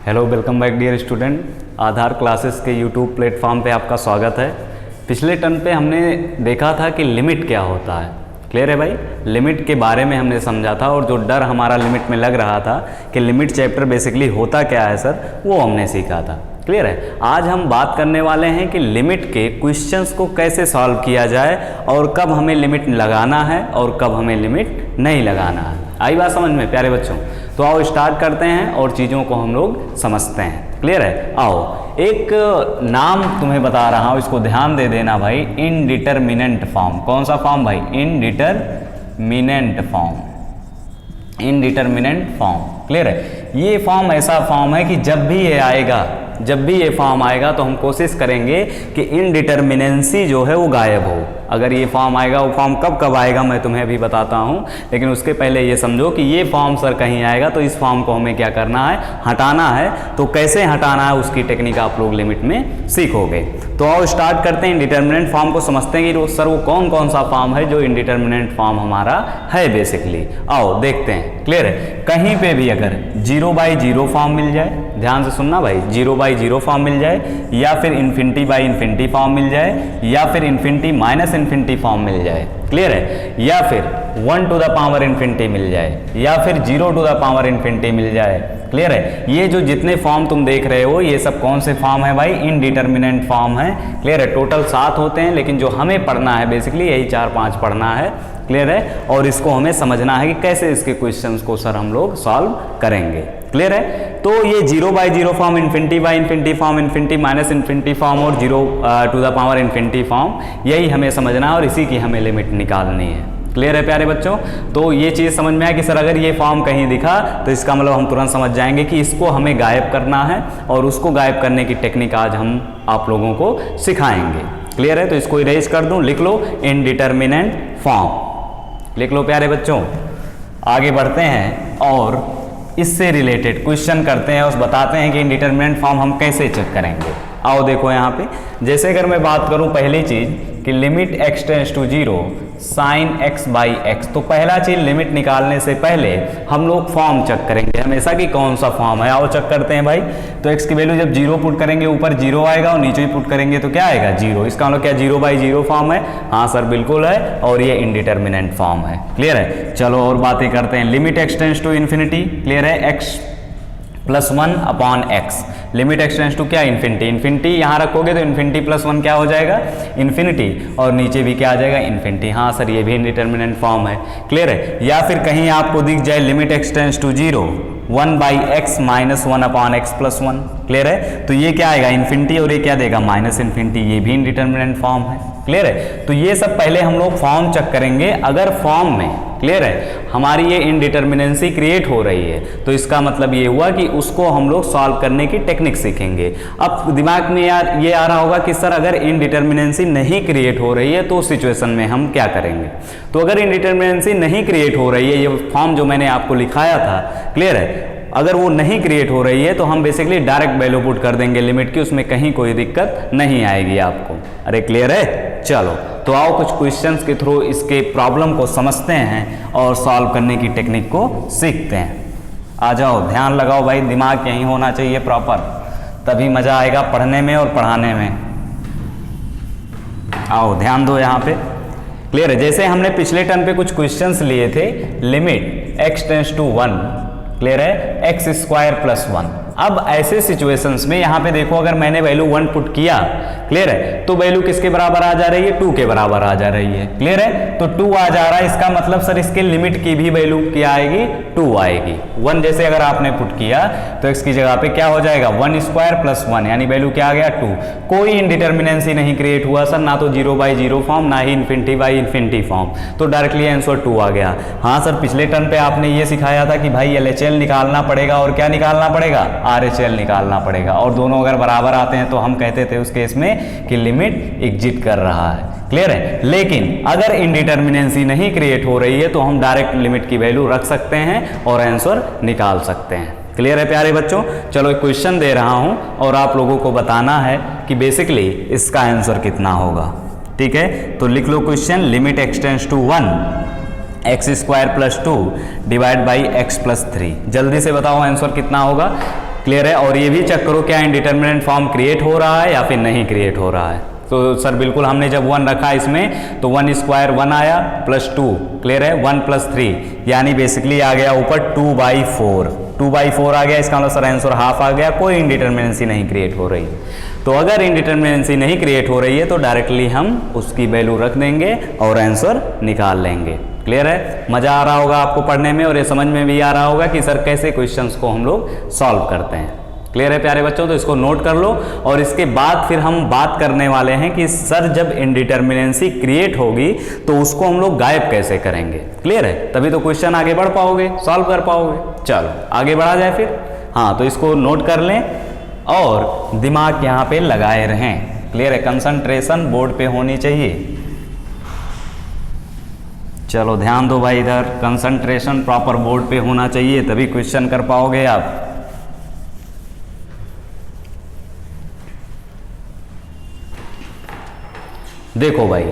Hello, welcome back dear student. Aadhaar classes के YouTube platform पे आपका स्वागत है। पिछले टर्म पे हमने देखा था कि लिमिट क्या होता है। क्लियर है भाई? लिमिट के बारे में हमने समझा था और जो डर हमारा लिमिट में लग रहा था कि लिमिट चैप्टर बेसिकली होता क्या है सर, वो हमने सीखा था। क्लियर है? आज हम बात करने वाले हैं कि लिमिट के क्वेश्चंस को कैसे सॉल्व किया जाए और कब हमें लिमिट लगाना है और कब हमें लिमिट नहीं लगाना है। आई बात समझ में प्यारे बच्चों? तो आओ स्टार्ट करते हैं और चीज़ों को हम लोग समझते हैं। क्लियर है? आओ, एक नाम तुम्हें बता रहा हूँ, इसको ध्यान दे देना भाई। इनडिटरमिनेंट फॉर्म। कौन सा फॉर्म भाई? इनडिटरमिनेंट फॉर्म। इनडिटरमिनेंट फॉर्म। क्लियर है? ये फॉर्म ऐसा फॉर्म है कि जब भी ये फॉर्म आएगा तो हम कोशिश करेंगे कि इनडिटरमिनेंसी जो है वो गायब हो। अगर ये फॉर्म आएगा, वो फॉर्म कब आएगा मैं तुम्हें अभी बताता हूँ, लेकिन उसके पहले ये समझो कि ये फॉर्म सर कहीं आएगा तो इस फॉर्म को हमें क्या करना है? हटाना है। तो कैसे हटाना है उसकी टेक्निक आप लोग लिमिट में सीखोगे। तो आओ स्टार्ट करते हैं। इनडिटरमिनेंट फॉर्म को समझते हैं कि सर वो कौन सा फॉर्म है जो इनडिटरमिनेंट फॉर्म हमारा है बेसिकली। आओ देखते हैं। क्लियर है? कहीं पे भी अगर 0/0 फॉर्म मिल जाए, ध्यान से सुनना भाई, 0/0 फॉर्म मिल जाए, या फिर इन्फिनिटी/इन्फिनिटी फॉर्म मिल जाए, या फिर इन्फिनिटी फॉर्म मिल जाए। क्लियर है? या फिर 1 to the power इन्फिनिटी मिल जाए, या फिर 0 to the power इन्फिनिटी मिल जाए। क्लियर है? ये जो जितने फॉर्म तुम देख रहे हो ये सब कौन से फॉर्म है भाई? इनडिटरमिनेंट फॉर्म है। क्लियर है? टोटल 7 होते हैं, लेकिन जो हमें पढ़ना है बेसिकली यही 4-5 पढ़ना है। क्लियर है? और इसको हमें समझना है कि कैसे इसके क्वेश्चंस को सर हम लोग सॉल्व करेंगे। क्लियर है? तो ये 0/0 form, infinity form, infinity form और 0 to the power infinity form, यही हमें समझना है और इसी की हमें लिमिट निकालनी है। क्लियर है प्यारे बच्चों? तो ये चीज़ समझ में आया कि सर अगर ये फॉर्म कहीं दिखा तो इसका मतलब हम तुरंत समझ जाएंगे कि इसको हमें गायब करना है, और उसको गायब करने की टेक्निक आज हम आप लोगों को सिखाएंगे। क्लियर है? तो इसको इरेज कर दूं, लिख लो इनडिटरमिनेंट फॉर्म। लिख लो प्यारे बच्चों। आगे बढ़ते हैं और इससे रिलेटेड क्वेश्चन करते हैं और बताते हैं कि इनडिटरमिनेंट फॉर्म हम कैसे चेक करेंगे। आओ देखो यहाँ पे, जैसे अगर मैं बात करूँ पहली चीज़ कि limit x tends to 0 sin x/x, तो पहला चीज़ लिमिट निकालने से पहले हम लोग फॉर्म चेक करेंगे हमेशा कि कौन सा फॉर्म है। आओ चेक करते हैं भाई। तो x की वैल्यू जब 0 पुट करेंगे ऊपर 0 आएगा और नीचे ही पुट करेंगे तो क्या आएगा? 0। इसका मतलब क्या 0/0 फॉर्म है? हाँ सर बिल्कुल है, और ये इनडिटरमिनेंट फॉर्म है। क्लियर है? चलो और बातें करते हैं। Limit x tends to infinity. Clear है? x + 1/x। Limit x tends to क्या? इन्फिनिटी। इन्फिनिटी यहाँ रखोगे तो इन्फिनिटी + 1 क्या हो जाएगा? इन्फिनिटी, और नीचे भी क्या आ जाएगा? इन्फिनिटी। हाँ सर ये भी इनडिटरमिनेंट फॉर्म है। क्लियर है? या फिर कहीं आपको दिख जाए limit x tends to 0 1/x - 1/x + 1। Clear है? तो ये क्या आएगा? इन्फिनिटी, और ये क्या देगा? -इन्फिनिटी। ये भी इनडिटरमिनेंट फॉर्म है। क्लियर है? तो ये सब पहले हम लोग फॉर्म चेक करेंगे। अगर फॉर्म में क्लियर है हमारी ये इनडिटरमिनेंसी क्रिएट हो रही है तो इसका मतलब ये हुआ कि उसको हम लोग सॉल्व करने की टेक्निक सीखेंगे। अब दिमाग में यार ये आ रहा होगा कि सर अगर इनडिटरमिनेंसी नहीं क्रिएट हो रही है तो उस सिचुएशन में हम क्या करेंगे? तो अगर इनडिटरमिनेंसी नहीं क्रिएट हो रही है, ये फॉर्म जो मैंने आपको लिखाया था, क्लियर है, अगर वो नहीं क्रिएट हो रही है तो हम बेसिकली डायरेक्ट वैल्यू पुट कर देंगे लिमिट की, उसमें कहीं कोई दिक्कत नहीं आएगी आपको। अरे क्लियर है? चलो तो आओ कुछ क्वेश्चंस के थ्रू इसके प्रॉब्लम को समझते हैं और सॉल्व करने की टेक्निक को सीखते हैं। आ जाओ, ध्यान लगाओ भाई, दिमाग यहीं होना चाहिए प्रॉपर, तभी मजा आएगा पढ़ने में और पढ़ाने में। आओ ध्यान दो यहाँ पे। क्लियर है? जैसे हमने पिछले टर्म पे कुछ क्वेश्चंस लिए थे, limit x tends to 1, clear है, x² + 1। अब ऐसे सिचुएशंस में यहाँ पे देखो, अगर मैंने वैल्यू 1 पुट किया, क्लियर है, तो वैल्यू किसके बराबर आ जा रही है? 2 के बराबर आ जा रही है। क्लियर है? तो 2 आ जा रहा है, इसका मतलब सर इसके लिमिट की भी वैल्यू क्या आएगी? 2 आएगी। 1 जैसे अगर आपने पुट किया तो x की जगह पे क्या हो जाएगा? 1² + 1, यानी वैल्यू क्या आ गया? 2। कोई इनडिटरमिनेंसी नहीं क्रिएट हुआ सर, ना तो 0/0 फॉर्म, ना ही इन्फिनिटी फॉर्म, तो डायरेक्टली आंसर 2 आ गया। हाँ सर पिछले टर्म पे आपने ये सिखाया था कि भाई LHL निकालना पड़ेगा और क्या निकालना पड़ेगा? RHL निकालना पड़ेगा, और दोनों अगर बराबर आते हैं तो हम कहते थे उस केस में कि लिमिट एग्जिट कर रहा है। क्लियर है? लेकिन अगर इनडिटरमिनेंसी नहीं क्रिएट हो रही है तो हम डायरेक्ट लिमिट की वैल्यू रख सकते हैं और आंसर निकाल सकते हैं। क्लियर है प्यारे बच्चों? चलो एक क्वेश्चन दे रहा हूं और आप लोगों को बताना है कि बेसिकली इसका आंसर कितना होगा। ठीक है? तो लिख लो question, limit x tends to 1 x² + 2 divide by x + 3। जल्दी से बताओ आंसर कितना होगा? क्लियर है। और ये भी चेक करो क्या इनडिटर्मिनेंट फॉर्म क्रिएट हो रहा है या फिर नहीं क्रिएट हो रहा है। तो सर बिल्कुल, हमने जब 1 रखा इसमें तो 1 स्क्वायर 1 आया प्लस 2, क्लियर है, 1 प्लस 3 यानी बेसिकली आ गया ऊपर 2/4, 2/4 आ गया। इसका मतलब सर आंसर हाफ आ गया। कोई इंडिटर्मिनेंसी नहीं क्रिएट हो रही। तो अगर इंडिटर्मिनेंसी नहीं क्रिएट हो रही है तो डायरेक्टली हम उसकी वैल्यू रख देंगे और आंसर निकाल लेंगे। क्लियर है, मजा आ रहा होगा आपको पढ़ने में और ये समझ में भी आ रहा होगा कि सर कैसे क्वेश्चंस को हम लोग सॉल्व करते हैं। क्लियर है प्यारे बच्चों, तो इसको नोट कर लो। और इसके बाद फिर हम बात करने वाले हैं कि सर जब इंडिटर्मिनेंसी क्रिएट होगी तो उसको हम लोग गायब कैसे करेंगे। क्लियर है, तभी तो क्वेश्चन आगे बढ़ पाओगे, सॉल्व कर पाओगे। चलो आगे बढ़ा जाए फिर। हाँ, तो इसको नोट कर लें और दिमाग यहाँ पे लगाए रहें। क्लियर है, कंसंट्रेशन बोर्ड पे होनी चाहिए। चलो ध्यान दो भाई, इधर कंसंट्रेशन प्रॉपर बोर्ड पे होना चाहिए, तभी क्वेश्चन कर पाओगे आप। देखो भाई,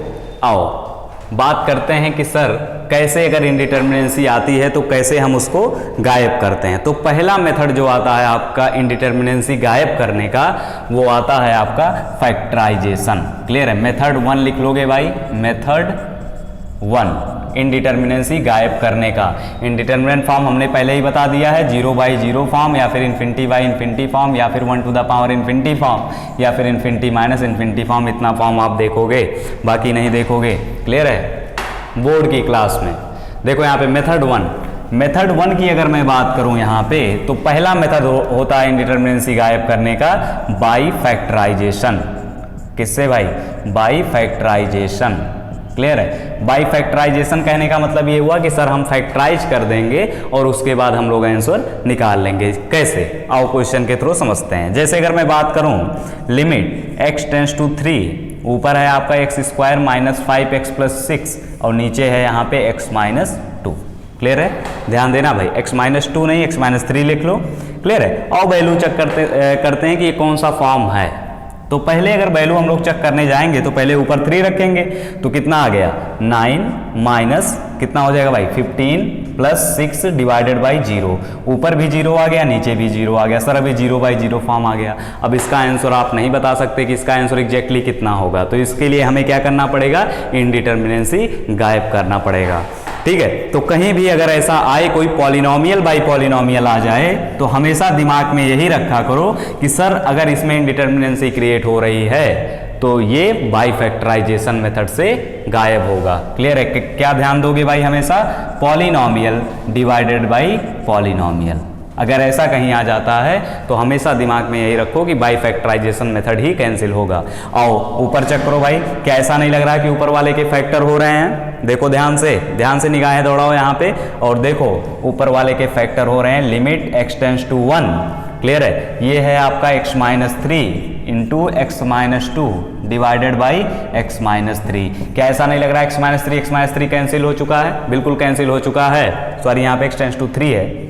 आओ बात करते हैं कि सर कैसे अगर इंडिटर्मिनेंसी आती है तो कैसे हम उसको गायब करते हैं। तो पहला मेथड जो आता है आपका इंडिटर्मिनेंसी गायब करने का, वो आता है आपका फैक्टराइजेशन। क्लियर है, मेथड 1 लिख लोगे भाई, मेथड 1 इंडिटर्मिनेंसी गायब करने का। इंडिटर्मिनेंट फॉर्म हमने पहले ही बता दिया है, 0/0 फॉर्म या फिर ∞/∞ फॉर्म या फिर 1 टू द पावर ∞ फॉर्म या फिर ∞ फॉर्म। इतना फॉर्म आप देखोगे, बाकी नहीं देखोगे। क्लियर है, बोर्ड की क्लास में। देखो यहाँ पे मेथड 1 की अगर मैं बात करूं यहाँ पे, तो पहला मेथड होता है इंडिटर्मिनेंसी गायब करने का बाई फैक्टराइजेशन। किससे भाई? By factorization. क्लियर है, बाई फैक्टराइजेशन कहने का मतलब ये हुआ कि सर हम फैक्टराइज कर देंगे और उसके बाद हम लोग आंसर निकाल लेंगे। कैसे, आओ क्वेश्चन के थ्रू समझते हैं। जैसे अगर मैं बात करूं लिमिट x टेंस टू 3, ऊपर है आपका x² - 5x + 6 और नीचे है यहाँ पे x - 2। क्लियर है, ध्यान देना भाई, x - 2 नहीं x - 3 लिख लो। क्लियर है, और वैल्यू चेक करते हैं कि ये कौन सा फॉर्म है। तो पहले अगर वैल्यू हम लोग चेक करने जाएंगे तो पहले ऊपर 3 रखेंगे, तो कितना आ गया 9 माइनस कितना हो जाएगा भाई 15 + 6 / 0। ऊपर भी 0 आ गया, नीचे भी 0 आ गया। सर अभी 0/0 फॉर्म आ गया। अब इसका आंसर आप नहीं बता सकते कि इसका आंसर एग्जैक्टली कितना होगा, तो इसके लिए हमें क्या करना पड़ेगा, इंडिटर्मिनेंसी गायब करना पड़ेगा। ठीक है, तो कहीं भी अगर ऐसा आए कोई पॉलिनोमियल बाई पॉलिनोमियल आ जाए तो हमेशा दिमाग में यही रखा करो कि सर अगर इसमें इंडिटर्मिनेंसी क्रिएट हो रही है तो ये बाई फैक्टराइजेशन मेथड से गायब होगा। क्लियर है, क्या ध्यान दोगे भाई, हमेशा पॉलिनोमियल डिवाइडेड बाई पॉलिनोमियल। अगर ऐसा कहीं आ जाता है तो हमेशा दिमाग में यही रखो कि बाई फैक्टराइजेशन मेथड ही कैंसिल होगा। आओ ऊपर चेक करो भाई, क्या ऐसा नहीं लग रहा है कि ऊपर वाले के फैक्टर हो रहे हैं? देखो ध्यान से निगाहें दौड़ाओ यहाँ पे और देखो ऊपर वाले के फैक्टर हो रहे हैं। Limit x tends to 1, clear है, ये है आपका x - 3 into x - 2 divided by x - 3। क्या ऐसा नहीं लग रहा है x - 3 कैंसिल हो चुका है? बिल्कुल कैंसिल हो चुका है। सॉरी, यहाँ पे x टेंस टू 3 है,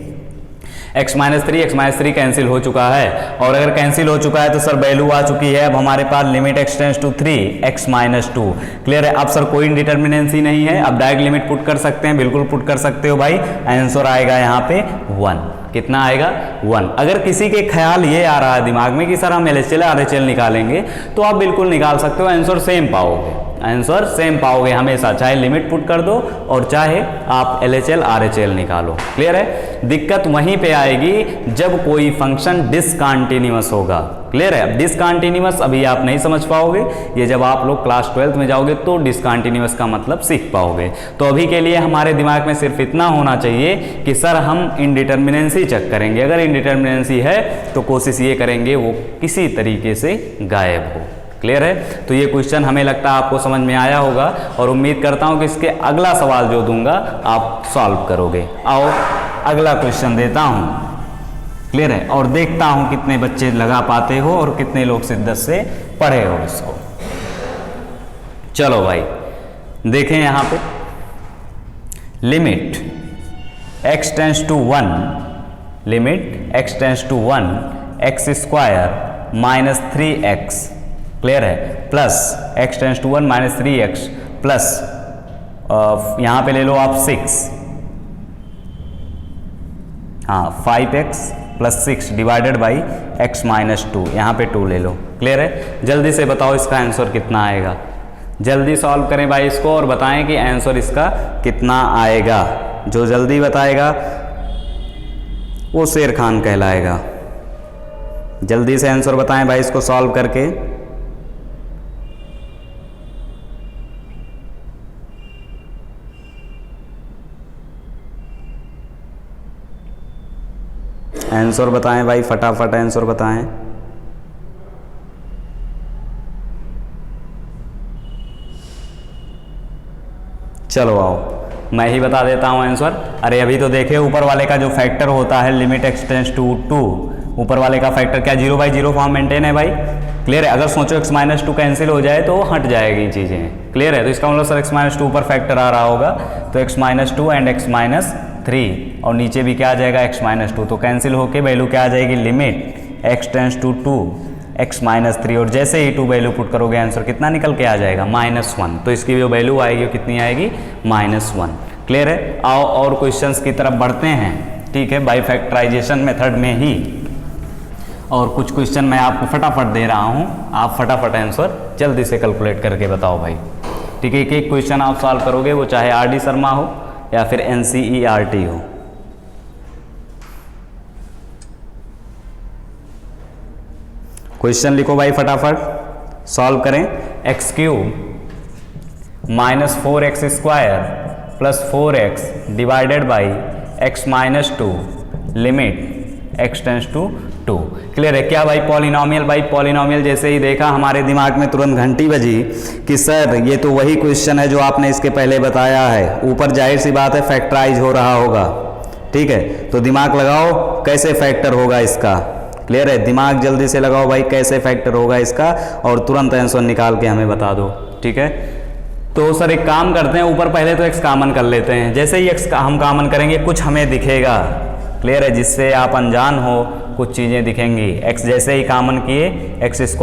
x - 3 कैंसिल हो चुका है। और अगर कैंसिल हो चुका है तो सर वैल्यू आ चुकी है। अब हमारे पास limit x tends to 3 x - 2। Clear है, अब सर कोई इंडिटर्मिनेंसी नहीं है, अब डायरेक्ट लिमिट पुट कर सकते हैं, बिल्कुल पुट कर सकते हो भाई। आंसर आएगा यहाँ पे 1। कितना आएगा 1। अगर किसी के ख्याल ये आ रहा है दिमाग में कि सर हम LHL RHL निकालेंगे तो आप बिल्कुल निकाल सकते हो, आंसर सेम पाओगे, आंसर सेम पाओगे हमेशा, चाहे लिमिट पुट कर दो और चाहे आप LHL RHL निकालो। क्लियर है, दिक्कत वहीं पे आएगी जब कोई फंक्शन डिसकंटीन्यूअस होगा। क्लियर है, डिसकंटीन्यूअस अभी आप नहीं समझ पाओगे, ये जब आप लोग क्लास 12th में जाओगे तो डिसकंटीन्यूअस का मतलब सीख पाओगे। तो अभी के लिए हमारे दिमाग में सिर्फ इतना होना चाहिए कि सर हम इंडिटर्मिनेंसी चेक करेंगे, अगर इंडिटर्मिनेंसी है तो कोशिश ये करेंगे वो किसी तरीके से गायब हो। क्लियर है, तो ये क्वेश्चन हमें लगता है आपको समझ में आया होगा और उम्मीद करता हूँ कि इसके अगला सवाल जो दूंगा आप सॉल्व करोगे। आओ अगला क्वेश्चन देता हूँ। क्लियर है, और देखता हूँ कितने बच्चे लगा पाते हो और कितने लोग शिद्दत से पढ़े हो इसको। चलो भाई देखें यहाँ पे, limit x tends to 1, limit x tends to 1 x² - 3x, clear है, plus x tends to 1 - 3x plus यहाँ पे ले लो आप 6, हाँ 5x + 6 डिवाइडेड बाई x - 2, यहाँ पे 2 ले लो। क्लियर है? जल्दी से बताओ इसका आंसर कितना आएगा। जल्दी सॉल्व करें भाई इसको और बताएं कि आंसर इसका कितना आएगा। जो जल्दी बताएगा वो शेर खान कहलाएगा। जल्दी से आंसर बताएं भाई इसको सॉल्व करके। आंसर बताएं भाई, फटाफट आंसर बताएं। चलो आओ मैं ही बता देता हूँ आंसर। अरे अभी तो देखे ऊपर वाले का जो फैक्टर होता है लिमिट x टेंड्स टू 2, ऊपर वाले का फैक्टर क्या 0/0 फॉर्म मेंटेन है भाई। क्लियर है? अगर सोचो x - 2 कैंसिल हो जाए तो हट जाएगी चीज़ें। क्लियर है? तो इसका मतलब सर x - 2 ऊपर फैक्टर आ रहा होगा तो x - 2 एंड x - 3 और नीचे भी क्या आ जाएगा x - 2, तो कैंसिल होके वैल्यू क्या आ जाएगी limit x tends to 2 x - 3 और जैसे ही 2 वैल्यू पुट करोगे आंसर कितना निकल के आ जाएगा -1। तो इसकी जो वैल्यू आएगी वो कितनी आएगी -1। क्लियर है? आओ और क्वेश्चंस की तरफ बढ़ते हैं। ठीक है, बाई फैक्टराइजेशन मेथड में ही और कुछ क्वेश्चन मैं आपको फटाफट दे रहा हूँ, आप फटाफट आंसर जल्दी से कैलकुलेट करके बताओ भाई। ठीक है, एक एक क्वेश्चन आप सॉल्व करोगे, वो चाहे RD शर्मा हो या फिर NCERT हो। क्वेश्चन लिखो भाई फटाफट, सॉल्व करें। x³ - 4x² + 4x divided by x - 2 limit x tends to 2। Clear है? क्या भाई पॉलिनॉमियल, भाई पॉलिनॉमियल जैसे ही देखा हमारे दिमाग में तुरंत घंटी बजी कि सर ये तो वही क्वेश्चन है जो आपने इसके पहले बताया है। ऊपर जाहिर सी बात है फैक्टराइज हो रहा होगा। ठीक है, तो दिमाग लगाओ कैसे फैक्टर होगा इसका। क्लियर है? दिमाग जल्दी से लगाओ भाई कैसे फैक्टर होगा इसका और तुरंत आंसर निकाल के हमें बता दो। ठीक है, तो सर एक काम करते हैं, ऊपर पहले तो x कॉमन कर लेते हैं। जैसे ही x हम कॉमन करेंगे कुछ हमें दिखेगा। क्लियर है? जिससे आप अनजान हो कुछ चीज़ें दिखेंगी। x जैसे ही कॉमन किए x² -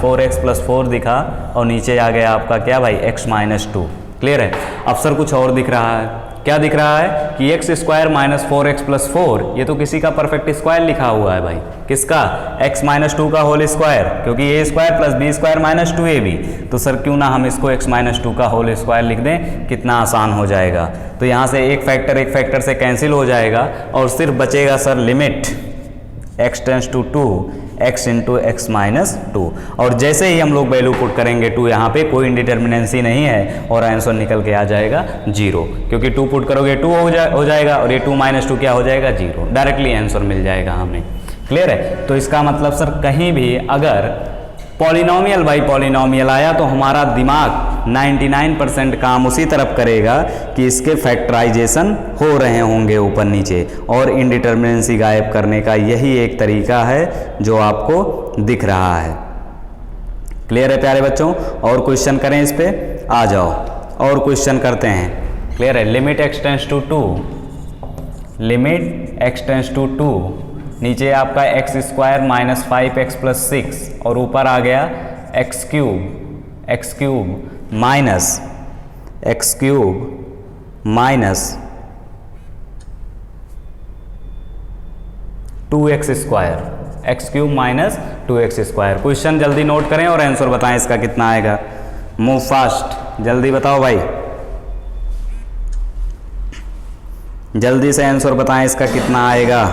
4x + 4 दिखा और नीचे आ गया आपका क्या भाई x - 2। क्लियर है? अब सर कुछ और दिख रहा है। क्या दिख रहा है कि x² - 4x + 4 ये तो किसी का परफेक्ट स्क्वायर लिखा हुआ है भाई। किसका? x - 2 का होल स्क्वायर, क्योंकि a² + b² - 2ab। तो सर क्यों ना हम इसको x - 2 का होल स्क्वायर लिख दें, कितना आसान हो जाएगा। तो यहाँ से एक फैक्टर से कैंसिल हो जाएगा और सिर्फ बचेगा sir limit x tends to 2 x × x - 2 और जैसे ही हम लोग वैल्यू पुट करेंगे 2, यहाँ पे कोई इंडिटर्मिनेंसी नहीं है और आंसर निकल के आ जाएगा 0, क्योंकि 2 पुट करोगे 2 हो जाएगा और ये 2 - 2 क्या हो जाएगा 0। डायरेक्टली आंसर मिल जाएगा हमें। क्लियर है? तो इसका मतलब सर कहीं भी अगर पॉलिनॉमियल बाई पॉलिनॉमियल आया तो हमारा दिमाग 99% काम उसी तरफ करेगा कि इसके फैक्टराइजेशन हो रहे होंगे ऊपर नीचे, और इनडिटर्मिनेंसी गायब करने का यही एक तरीका है जो आपको दिख रहा है। क्लियर है प्यारे बच्चों? और क्वेश्चन करें इस पे, आ जाओ और क्वेश्चन करते हैं। क्लियर है? Limit x tends to 2, limit x tends to 2, नीचे आपका x² - 5x + 6 और ऊपर आ गया x³ minus 2x², x³ - 2x²। Question जल्दी नोट करें और आंसर बताएं इसका कितना आएगा। मूव फास्ट, जल्दी बताओ भाई, जल्दी से आंसर बताएं इसका कितना आएगा।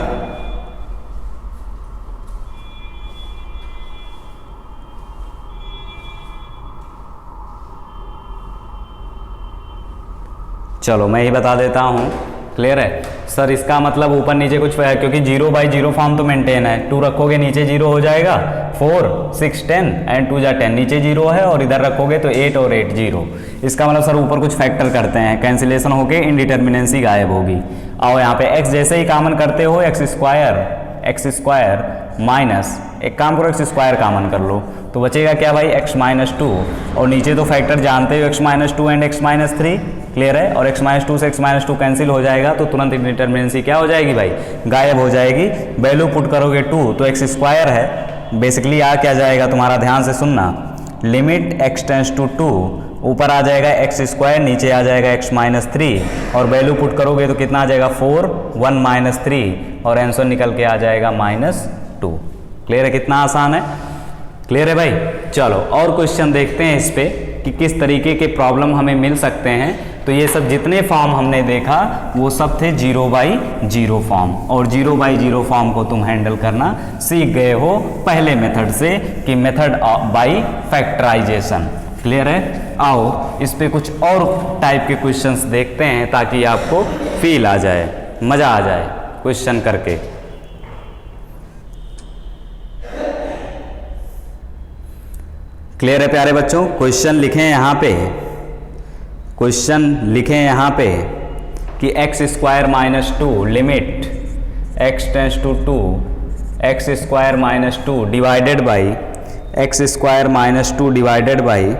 चलो मैं ही बता देता हूँ। क्लियर है? सर इसका मतलब ऊपर नीचे कुछ है, क्योंकि 0/0 फॉर्म तो मेंटेन है। 2 रखोगे नीचे 0 हो जाएगा, 4 6 10 एंड 2 जा 10, नीचे 0 है और इधर रखोगे तो 8 और 8 0। इसका मतलब सर ऊपर कुछ फैक्टर करते हैं, कैंसिलेशन होके इनडिटर्मिनेंसी गायब होगी। आओ यहाँ पे x जैसे ही कॉमन करते हो x² माइनस, एक काम करो x² कॉमन कर लो तो बचेगा क्या भाई x - 2 और नीचे तो फैक्टर जानते हो x - 2 एंड x - 3। क्लियर है? और x - 2 से x - 2 कैंसिल हो जाएगा तो तुरंत इंडिटर्मिनेंसी क्या हो जाएगी भाई, गायब हो जाएगी। वैल्यू पुट करोगे 2 तो x² है, बेसिकली आ क्या जाएगा तुम्हारा, ध्यान से सुनना, लिमिट x टेंड्स टू 2 ऊपर आ जाएगा एक्स स्क्वायर, नीचे आ जाएगा एक्स माइनस 3 और वैल्यू पुट करोगे तो कितना आ जाएगा 4, 1 माइनस 3 और आंसर निकल के आ जाएगा -2। क्लियर है? कितना आसान है। क्लियर है भाई। चलो और क्वेश्चन देखते हैं इस पे कि किस तरीके के प्रॉब्लम हमें मिल सकते हैं। तो ये सब जितने फॉर्म हमने देखा वो सब थे 0/0 फॉर्म, और 0/0 फॉर्म को तुम हैंडल करना सीख गए हो पहले मेथड से कि मेथड बाय फैक्टराइजेशन। क्लियर है। आओ इस पे कुछ और टाइप के क्वेश्चंस देखते हैं ताकि आपको फील आ जाए, मजा आ जाए क्वेश्चन करके। क्लियर है प्यारे बच्चों। क्वेश्चन लिखें यहाँ पे, क्वेश्चन लिखें यहाँ पे कि x square minus 2 limit x tends to 2 x square minus 2 divided by x square minus 2 divided by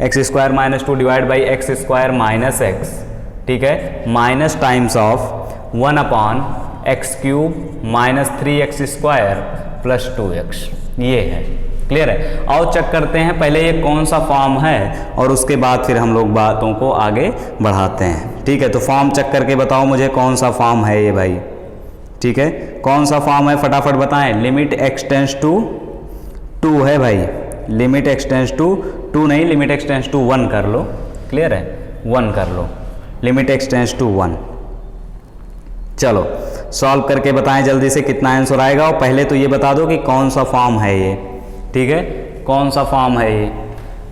x square minus 2 divide by x square minus x, ठीक है, minus times of 1/x³ minus 3x square plus 2x, ये है। Clear है। आओ check करते हैं पहले ये कौन सा फॉर्म है और उसके बाद फिर हम लोग बातों को आगे बढ़ाते हैं। ठीक है, तो फॉर्म चेक करके बताओ मुझे कौन सा फॉर्म है ये भाई। ठीक है, कौन सा फॉर्म है फटाफट बताएं। लिमिट x टेंस टू 2 है भाई, लिमिट x टेंस टू 2 नहीं, लिमिट x टेंस टू 1 कर लो। क्लियर है, 1 कर लो, लिमिट x टेंस टू 1। चलो सॉल्व करके बताएं जल्दी से कितना आंसर आएगा, और पहले तो ये बता दो कि कौन सा फॉर्म है ये। ठीक है, कौन सा फॉर्म है ये।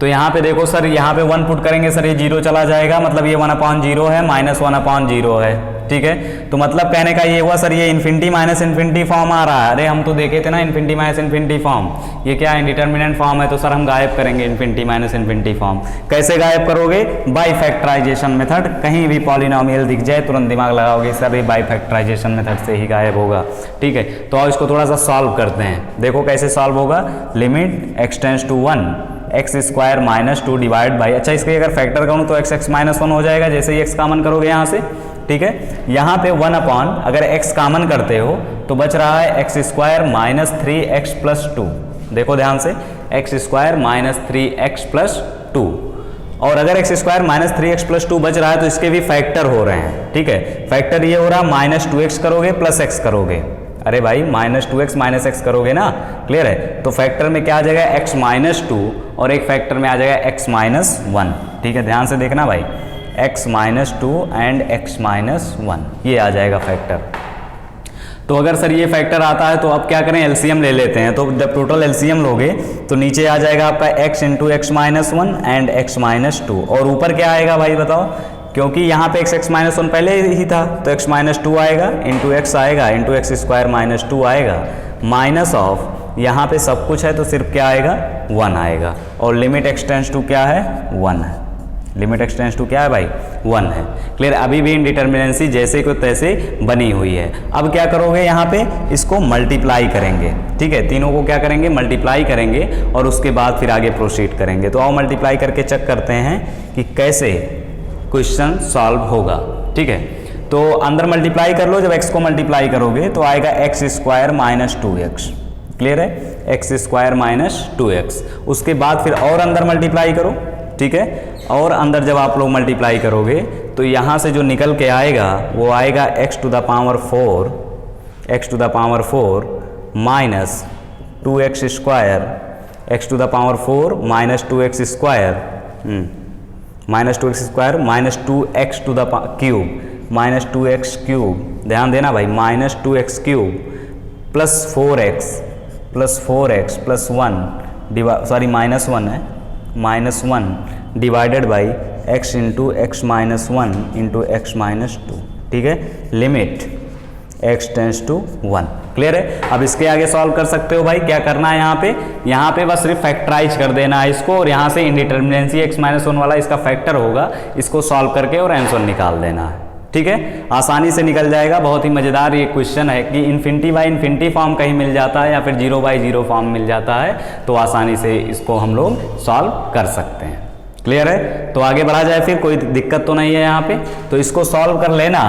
तो यहाँ पे देखो सर, यहाँ पे 1 पुट करेंगे सर, ये 0 चला जाएगा, मतलब ये 1/0 है, -1/0 है। ठीक है, तो मतलब कहने का ये हुआ सर ये इन्फिनिटी माइनस इन्फिनिटी फॉर्म आ रहा है। अरे हम तो देखे थे ना इन्फिनिटी माइनस इन्फिनिटी फॉर्म, ये क्या इंडिटरमिनेंट फॉर्म है, तो सर हम गायब करेंगे इन्फिनिटी माइनस इन्फिनिटी फॉर्म। कैसे गायब करोगे? By factorization method. कहीं भी पॉलिनोमियल दिख जाए तुरंत दिमाग लगाओगे सर ये बाय फैक्टराइजेशन मेथड से ही गायब होगा। ठीक है, तो और इसको थोड़ा सा सॉल्व करते हैं। देखो कैसे सॉल्व होगा। Limit x tends to 1 x square minus 2 divide by, अच्छा इसके अगर फैक्टर करूँ तो x माइनस 1 हो जाएगा, जैसे ही x कॉमन करोगे यहाँ से। ठीक है, यहाँ पे 1 अगर x कॉमन करते हो तो बच रहा है x square minus 3x plus 2। देखो ध्यान से, x square minus 3x plus 2, और अगर x square minus 3x plus 2 बच रहा है तो इसके भी फैक्टर हो रहे हैं। ठीक है, फैक्टर ये हो रहा है -2x करोगे प्लस x करोगे। अरे भाई -2x माइनस x करोगे ना। क्लियर है, तो फैक्टर में क्या आ जाएगा x माइनस 2, और एक फैक्टर में आ जाएगा x माइनस 1। ठीक है, ध्यान से देखना भाई, x minus 2 and x minus 1, ये आ जाएगा फैक्टर। तो अगर सर ये फैक्टर आता है तो अब क्या करें, एलसीएम ले लेते हैं। तो जब टोटल एलसीएम लोगे तो नीचे आ जाएगा आपका x into x minus 1 and x minus 2, और ऊपर क्या आएगा भाई बताओ, क्योंकि यहाँ पे x माइनस 1 पहले ही था तो x माइनस 2 आएगा, इंटू x आएगा, इंटू एक्स स्क्वायर माइनस 2 आएगा, माइनस ऑफ यहाँ पे सब कुछ है तो सिर्फ क्या आएगा 1 आएगा, और लिमिट x टेंस टू क्या है 1 है। लिमिट x टेंस टू क्या है भाई 1 है। क्लियर, अभी भी इंडिटरमिनेंसी जैसे को तैसे बनी हुई है। अब क्या करोगे, यहाँ पे इसको मल्टीप्लाई करेंगे। ठीक है, तीनों को क्या करेंगे, मल्टीप्लाई करेंगे, और उसके बाद फिर आगे प्रोसीड करेंगे। तो आओ मल्टीप्लाई करके चेक करते हैं कि कैसे क्वेश्चन सॉल्व होगा। ठीक है, तो अंदर मल्टीप्लाई कर लो, जब x को मल्टीप्लाई करोगे तो आएगा x square minus 2x। Clear है, एक्स स्क्वायर माइनस 2x। उसके बाद फिर और अंदर मल्टीप्लाई करो। ठीक है, और अंदर जब आप लोग मल्टीप्लाई करोगे तो यहाँ से जो निकल के आएगा वो आएगा x to the power 4 minus 2x square, x to the power 4 minus 2x square, minus 2x square minus 2x to the cube minus 2x cube. ध्यान देना भाई, minus 2x cube plus 4x plus 1 sorry minus 1 है, minus 1 divided by x into x minus 1 into x minus 2। ठीक है, limit x tends to 1। Clear है, अब इसके आगे सॉल्व कर सकते हो भाई। क्या करना है यहाँ पे बस सिर्फ फैक्टराइज कर देना है इसको, और यहाँ से इंडिटरमिनेंसी x माइनस 1 वाला इसका फैक्टर होगा, इसको सॉल्व करके और आंसर निकाल देना है। ठीक है, आसानी से निकल जाएगा। बहुत ही मज़ेदार ये क्वेश्चन है कि इन्फिनिटी बाई इन्फिनिटी फॉर्म कहीं मिल जाता है या फिर 0/0 फॉर्म मिल जाता है, तो आसानी से इसको हम लोग सॉल्व कर सकते हैं। क्लियर है, तो आगे बढ़ा जाए फिर, कोई दिक्कत तो नहीं है यहाँ पे। तो इसको सॉल्व कर लेना,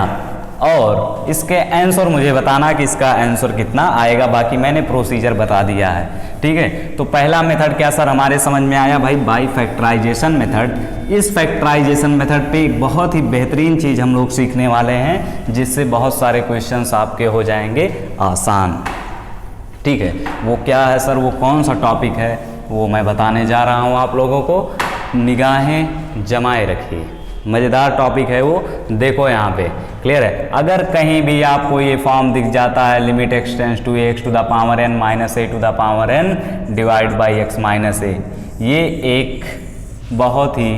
और इसके आंसर मुझे बताना कि इसका आंसर कितना आएगा। बाकी मैंने प्रोसीजर बता दिया है, ठीक है। तो पहला मेथड क्या सर हमारे समझ में आया भाई, बाई फैक्टराइजेशन मेथड। इस फैक्टराइजेशन मेथड पे एक बहुत ही बेहतरीन चीज़ हम लोग सीखने वाले हैं, जिससे बहुत सारे क्वेश्चंस आपके हो जाएंगे आसान, ठीक है। वो क्या है सर, वो कौन सा टॉपिक है वो मैं बताने जा रहा हूँ आप लोगों को। निगाहें जमाए रखिए, मज़ेदार टॉपिक है वो। देखो यहाँ पे क्लियर है, अगर कहीं भी आपको ये फॉर्म दिख जाता है limit x tends to x to the power n minus a to the power n divide by x minus a, ये एक बहुत ही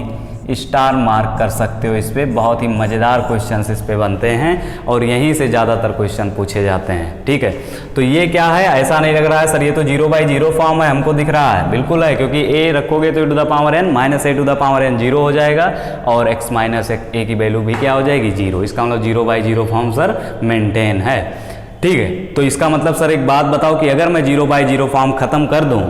स्टार मार्क कर सकते हो इस पर। बहुत ही मज़ेदार क्वेश्चंस इस पे बनते हैं और यहीं से ज़्यादातर क्वेश्चन पूछे जाते हैं, ठीक है। तो ये क्या है, ऐसा नहीं लग रहा है सर ये तो 0/0 फॉर्म है, हमको दिख रहा है, बिल्कुल है, क्योंकि a रखोगे तो e to the power n minus a to the power n 0 हो जाएगा और x माइनस ए की वैल्यू भी क्या हो जाएगी 0। इसका मतलब 0/0 फॉर्म सर मेंटेन है, ठीक है। तो इसका मतलब सर एक बात बताओ कि अगर मैं 0/0 फॉर्म ख़त्म कर दूँ,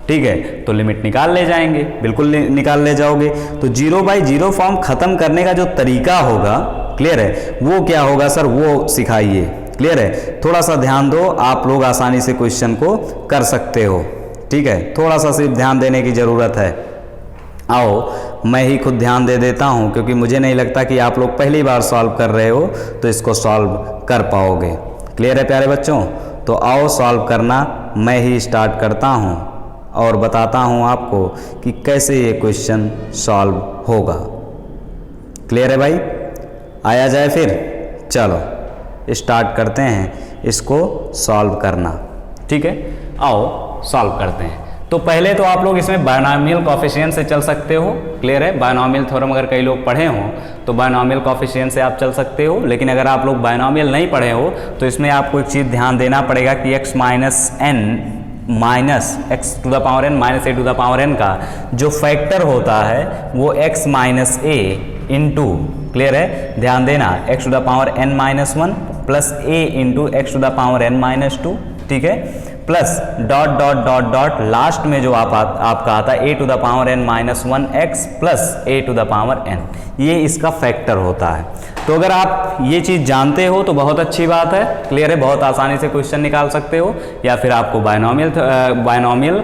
ठीक है, तो लिमिट निकाल ले जाएंगे, बिल्कुल निकाल ले जाओगे। तो 0/0 फॉर्म खत्म करने का जो तरीका होगा, क्लियर है, वो क्या होगा सर, वो सिखाइए, क्लियर है। थोड़ा सा ध्यान दो, आप लोग आसानी से क्वेश्चन को कर सकते हो, ठीक है। थोड़ा सा सिर्फ ध्यान देने की ज़रूरत है। आओ मैं ही खुद ध्यान दे देता हूँ, क्योंकि मुझे नहीं लगता कि आप लोग पहली बार सॉल्व कर रहे हो तो इसको सॉल्व कर पाओगे। क्लियर है प्यारे बच्चों, तो आओ सॉल्व करना मैं ही स्टार्ट करता हूँ और बताता हूँ आपको कि कैसे ये क्वेश्चन सॉल्व होगा। क्लियर है भाई, आया जाए फिर, चलो स्टार्ट करते हैं इसको सॉल्व करना, ठीक है। आओ सॉल्व करते हैं। तो पहले तो आप लोग इसमें बायनॉमियल कोएफिशिएंट से चल सकते हो, क्लियर है। बायनॉमियल थ्योरम अगर कई लोग पढ़े हों तो बायनॉमियल कोएफिशिएंट से आप चल सकते हो, लेकिन अगर आप लोग बायनॉमियल नहीं पढ़े हो तो इसमें आपको एक चीज़ ध्यान देना पड़ेगा कि x minus n minus x to the power n minus a to the power n का जो फैक्टर होता है वो x minus a into, clear है, ध्यान देना, x to the power n minus 1 plus a into x to the power n minus 2, ठीक है, plus dot dot dot dot last में जो आपका आता है a to the power n minus 1x plus a to the power n, ये इसका factor होता है। तो अगर आप ये चीज़ जानते हो तो बहुत अच्छी बात है, क्लियर है, बहुत आसानी से क्वेश्चन निकाल सकते हो। या फिर आपको बायनॉमियल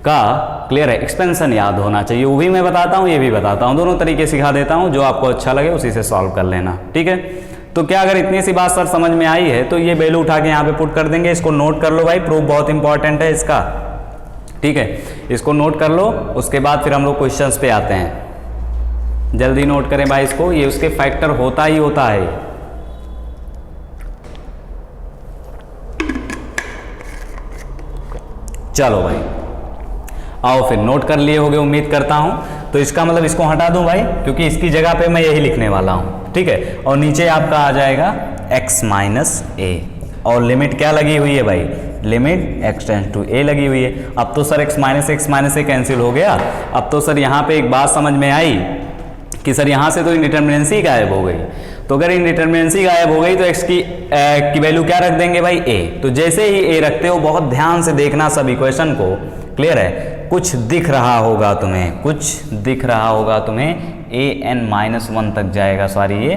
का, क्लियर है, एक्सपेंशन याद होना चाहिए, वो भी मैं बताता हूँ, ये भी बताता हूँ, दोनों तरीके सिखा देता हूँ, जो आपको अच्छा लगे उसी से सॉल्व कर लेना, ठीक है। तो क्या अगर इतनी सी बात सर समझ में आई है तो ये वैल्यू उठा के यहाँ पे पुट कर देंगे। इसको नोट कर लो भाई, प्रूफ बहुत इंपॉर्टेंट है इसका, ठीक है, इसको नोट कर लो। उसके बाद फिर हम लोग क्वेश्चंस पे आते हैं, जल्दी नोट करें भाई इसको, ये उसके फैक्टर होता ही होता है। चलो भाई आओ फिर, नोट कर लिए होगे उम्मीद करता हूं। तो इसका मतलब इसको हटा दूं भाई, क्योंकि इसकी जगह पे मैं यही लिखने वाला हूं, ठीक है। और नीचे आपका आ जाएगा x माइनस ए, और लिमिट क्या लगी हुई है भाई, limit x tends to a लगी हुई है। अब तो sir x minus a cancel हो गया। अब तो सर यहाँ पे एक बात समझ में आई कि सर यहाँ से तो इंडिटरमिनेंसी गायब हो गई। तो अगर इंडिटरमिनेंसी गायब हो गई तो x की वैल्यू क्या रख देंगे भाई, a। तो जैसे ही a रखते हो, बहुत ध्यान से देखना सब इक्वेशन को, क्लियर है, कुछ दिख रहा होगा तुम्हें, कुछ दिख रहा होगा तुम्हें, an-1 तक जाएगा, सॉरी ये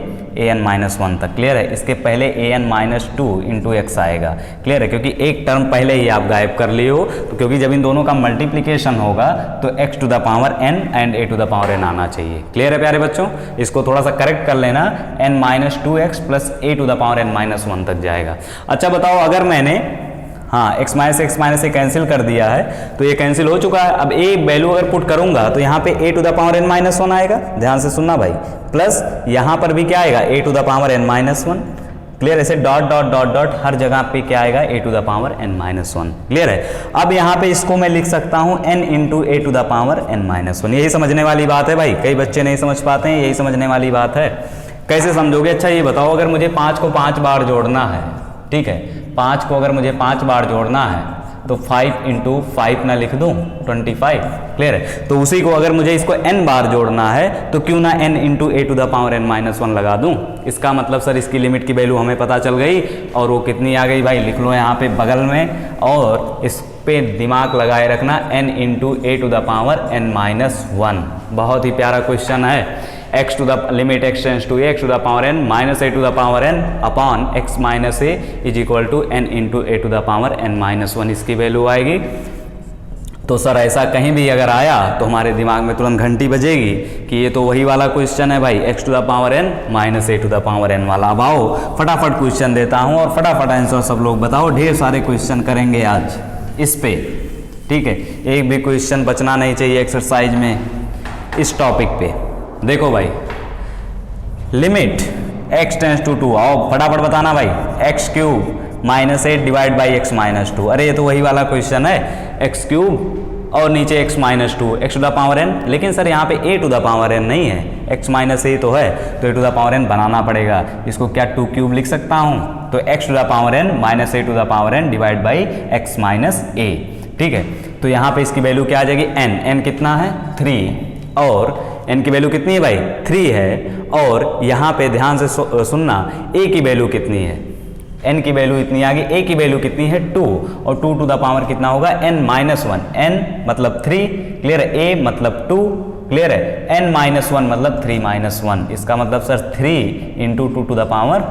an-1 तक, क्लियर है। इसके पहले an-2 इंटू एक्स आएगा, क्लियर है, क्योंकि एक टर्म पहले ही आप गायब कर लिए हो। तो क्योंकि जब इन दोनों का मल्टीप्लिकेशन होगा तो x to the power n and a to the power n आना चाहिए, क्लियर है प्यारे बच्चों। इसको थोड़ा सा करेक्ट कर लेना, n-2x plus a to the power n-1 तक जाएगा। अच्छा बताओ, अगर मैंने x माइनस ए कैंसिल कर दिया है तो ये कैंसिल हो चुका है। अब a वैल्यू अगर पुट करूंगा तो यहाँ पे a to the power n-1 आएगा, ध्यान से सुनना भाई, प्लस यहाँ पर भी क्या आएगा, a to the power n-1, clear. ऐसे डॉट डॉट डॉट डॉट हर जगह पे क्या आएगा, a to the power n-1, clear है। अब यहाँ पे इसको मैं लिख सकता हूँ n into a to the power n-1। यही समझने वाली बात है भाई, कई बच्चे नहीं समझ पाते हैं, यही समझने वाली बात है। कैसे समझोगे, अच्छा ये बताओ, अगर मुझे 5 को 5 बार जोड़ना है, ठीक है, 5 को अगर मुझे 5 बार जोड़ना है तो 5 इंटू 5 ना लिख दूँ 25, क्लियर है। तो उसी को अगर मुझे इसको n बार जोड़ना है तो क्यों ना n into a to the power n-1 लगा दूँ। इसका मतलब सर इसकी लिमिट की वैल्यू हमें पता चल गई, और वो कितनी आ गई भाई, लिख लो यहाँ पे बगल में, और इस पे दिमाग लगाए रखना, n into a to the power n-1। बहुत ही प्यारा क्वेश्चन है, x to the limit x tends to x to the power n minus a to the power n upon x minus a is equal to n into a to the power n minus one इसकी value आएगी। तो sir ऐसा कहीं भी अगर आया तो हमारे दिमाग में तुरंत घंटी बजेगी कि ये तो वही वाला क्वेश्चन है भाई, x to the power n minus a to the power n वाला। अब आओ फटाफट क्वेश्चन देता हूँ और फटाफट आंसर सब लोग बताओ, ढेर सारे क्वेश्चन करेंगे आज इस पे, ठीक है, एक भी क्वेश्चन बचना नहीं चाहिए एक्सरसाइज में इस टॉपिक पे। देखो भाई लिमिट एक्स टेंस टू 2, आओ फटाफट बताना भाई, x cube minus 8 divide by x minus 2। अरे ये तो वही वाला क्वेश्चन है, एक्स क्यूब और नीचे x minus 2 x to the power n, लेकिन सर यहाँ पे a to the power n नहीं है, एक्स माइनस ए तो है, तो a to the power n बनाना पड़ेगा। इसको क्या 2 क्यूब लिख सकता हूँ, तो x to the power n minus a to the power n divide by x minus a, ठीक है। तो यहाँ पे इसकी वैल्यू क्या आ जाएगी, एन, एन कितना है 3, और एन की वैल्यू कितनी है भाई 3 है, और यहाँ पे ध्यान से सुनना ए की वैल्यू कितनी है, n की वैल्यू इतनी आ गई, a की वैल्यू कितनी है 2, और 2 टू द पावर कितना होगा n माइनस 1, n मतलब 3, क्लियर है, a मतलब 2, क्लियर है, n माइनस 1 मतलब 3 माइनस 1, इसका मतलब sir 3 into 2 to the power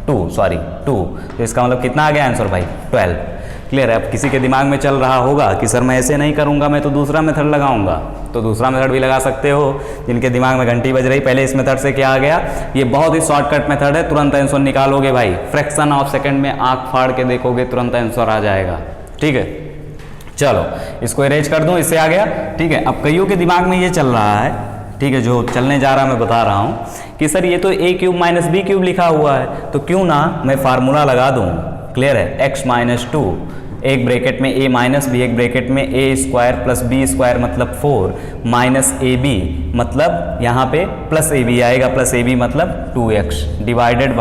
2, sorry 2, तो इसका मतलब कितना आ गया आंसर भाई 12, क्लियर है। अब किसी के दिमाग में चल रहा होगा कि सर मैं ऐसे नहीं करूंगा, मैं तो दूसरा मेथड लगाऊंगा, तो दूसरा मेथड भी लगा सकते हो। जिनके दिमाग में घंटी बज रही, पहले इस मेथड से क्या आ गया, ये बहुत ही शॉर्टकट मेथड है, तुरंत आंसर निकालोगे भाई, फ्रैक्शन ऑफ सेकंड में आंख फाड़ के देखोगे तुरंत आंसर आ जाएगा, ठीक है। चलो इसको इरेज कर दूं, इससे आ गया, ठीक है। अब कईयों के दिमाग में ये चल रहा है, ठीक है, जो चलने जा रहा मैं बता रहा हूँ कि सर ये तो ए क्यूब माइनस बी क्यूब लिखा हुआ है, तो क्यों ना मैं फार्मूला लगा दूँ, क्लियर है, एक्स माइनस 2 एक ब्रैकेट में ए माइनस बी, एक ब्रैकेट में ए स्क्वायर प्लस बी स्क्वायर मतलब 4 माइनस ए बी, मतलब यहाँ पे प्लस ए बी आएगा, प्लस ए बी मतलब 2x divided